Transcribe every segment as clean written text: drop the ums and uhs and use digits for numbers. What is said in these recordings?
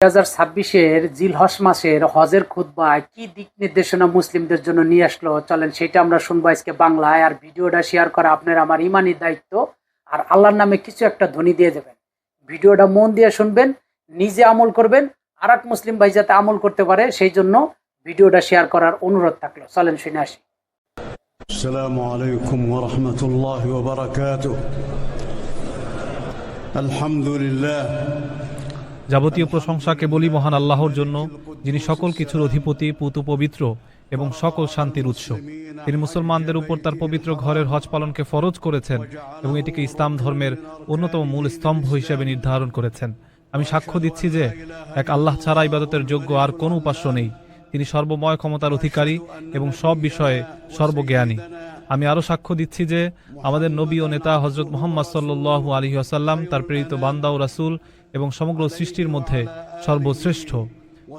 2026-এর জিলহজ মাসের হজের খুতবায় কি দিক নির্দেশনা মুসলিমদের জন্য নিয়ে আসলো, চলেন সেটা আমরা শুনবো আজকে বাংলায়। আর ভিডিওটা শেয়ার করা আপনার আমার ইমানি দায়িত্ব। আর আল্লাহর নামে কিছু একটা ধ্বনি দিয়ে দেবেন। ভিডিওটা মন দিয়ে শুনবেন, নিজে আমল করবেন, আর এক মুসলিম ভাই যাতে আমল করতে পারে সেই জন্য ভিডিওটা শেয়ার করার অনুরোধ থাকলো। চলেন শুনে আসি। আসসালামু আলাইকুম ওয়া রাহমাতুল্লাহি ওয়া বারাকাতুহু। আলহামদুলিল্লাহ, যাবতীয় প্রশংসা কেবলই মহান আল্লাহর জন্য, যিনি সকল কিছুর অধিপতি, পুত পবিত্র এবং সকল শান্তির উৎস। তিনি মুসলমানদের উপর তার পবিত্র ঘরের হজ পালনকে ফরজ করেছেন এবং এটিকে ইসলাম ধর্মের অন্যতম মূল স্তম্ভ হিসেবে নির্ধারণ করেছেন। আমি সাক্ষ্য দিচ্ছি যে এক আল্লাহ ছাড়া ইবাদতের যোগ্য আর কোনো উপাস্য নেই। তিনি সর্বময় ক্ষমতার অধিকারী এবং সব বিষয়ে সর্বজ্ঞানী। আমি আরও সাক্ষ্য দিচ্ছি যে আমাদের নবী ও নেতা হজরত মুহাম্মদ সাল্লাল্লাহু আলাইহি ওয়াসাল্লাম তার প্রেরিত বান্দা ও রাসূল এবং সমগ্র সৃষ্টির মধ্যে সর্বশ্রেষ্ঠ।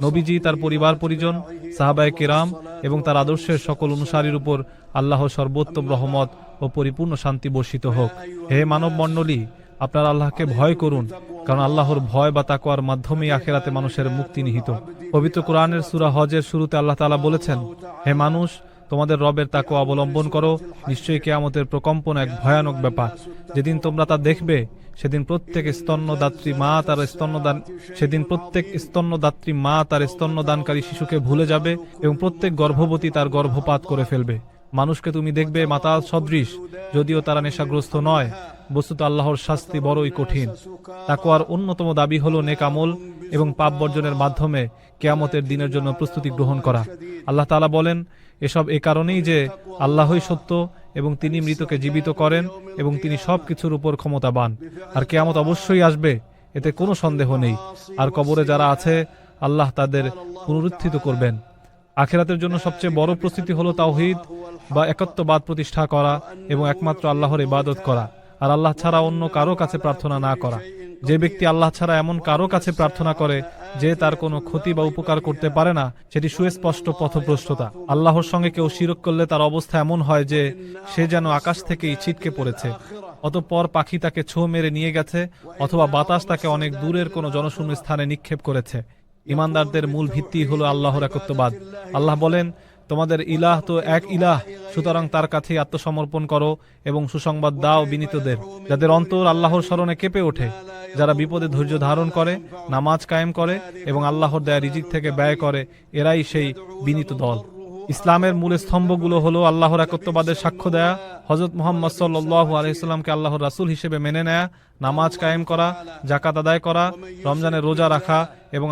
নবীজি, তার পরিবার পরিজন, সাহাবায়ে কেরাম এবং তার আদর্শের সকল অনুসারীর উপর আল্লাহর সর্বোত্তম রহমত ও পরিপূর্ণ শান্তি বর্ষিত হোক। হে মানব মণ্ডলী, আপনারা আল্লাহকে ভয় করুন, কারণ আল্লাহর ভয় বা তাকওয়ার মাধ্যমেই আখিরাতে মানুষের মুক্তি নিহিত। পবিত্র কোরআনের সূরা হজের শুরুতে আল্লাহ তাআলা বলেছেন, হে মানুষ, তোমাদের রবের তাকওয়া অবলম্বন করো, নিশ্চয়ই কিয়ামতের প্রকম্পন এক ভয়ানক ব্যাপার। যেদিন তোমরা তা দেখবে, সেদিন প্রত্যেক স্তন্যদাত্রী মা তার স্তন্যদানকারী শিশুকে ভুলে যাবে এবং প্রত্যেক গর্ভবতী তার গর্ভপাত করে ফেলবে। মানুষকে তুমি দেখবে মাতাল সদৃশ, যদিও তারা নেশাগ্রস্ত নয়। বস্তুত আল্লাহর শাস্তি বড়ই কঠিন। তাকওয়ার অন্যতম দাবি হলো নেক আমল এবং পাপ বর্জনের মাধ্যমে কিয়ামতের দিনের জন্য প্রস্তুতি গ্রহণ করা। আল্লাহ তাআলা বলেন, এসব এ কারণেই যে আল্লাহই সত্য এবং তিনি মৃতকে জীবিত করেন এবং তিনি সব কিছুর উপর ক্ষমতাবান। আর কিয়ামত অবশ্যই আসবে, এতে কোনো সন্দেহ নেই। আর কবরে যারা আছে, আল্লাহ তাদের পুনরুত্থিত করবেন। আখিরাতের জন্য সবচেয়ে বড় প্রস্তুতি হলো তাওহীদ বা একত্ববাদ প্রতিষ্ঠা করা এবং একমাত্র আল্লাহর ইবাদত করা, আর আল্লাহ ছাড়া অন্য কারো কাছে প্রার্থনা না করা। যে ব্যক্তি আল্লাহ ছাড়া এমন কারো কাছে প্রার্থনা করে যে তার কোনো ক্ষতি বা উপকার করতে পারে না, সেটি সুস্পষ্ট পথভ্রষ্টতা। আল্লাহর সঙ্গে কেউ শিরক করলে তার অবস্থা এমন হয় যে সে যেন আকাশ থেকেই ছিটকে পড়েছে, অতঃপর পাখি তাকে ছোঁ মেরে নিয়ে গেছে, অথবা বাতাস তাকে অনেক দূরের কোনো জনশূন্য স্থানে নিক্ষেপ করেছে। ইমানদারদের মূল ভিত্তি হলো আল্লাহর একত্ববাদ। আল্লাহ বলেন, তোমাদের ইলাহ তো এক ইলাহ, সুতরাং তার কাছেই আত্মসমর্পণ করো এবং সুসংবাদ দাও বিনীতদের, যাদের অন্তর আল্লাহর স্মরণে কেঁপে ওঠে, যারা বিপদে ধৈর্য ধারণ করে, নামাজ কায়েম করে এবং আল্লাহর দেয়া রিজিক থেকে ব্যয় করে, এরাই সেই বিনীত দল। ইসলামের মূল স্তম্ভগুলো হলো আল্লাহর একত্ববাদের সাক্ষ্য দেয়া, হযরত মুহাম্মদ সাল্লাল্লাহু আলাইহি ওয়াসাল্লামকে আল্লাহর রাসূল হিসেবে মেনে নেয়া, নামাজ কায়েম করা, যাকাত আদায় করা, রমজানের রোজা রাখা এবং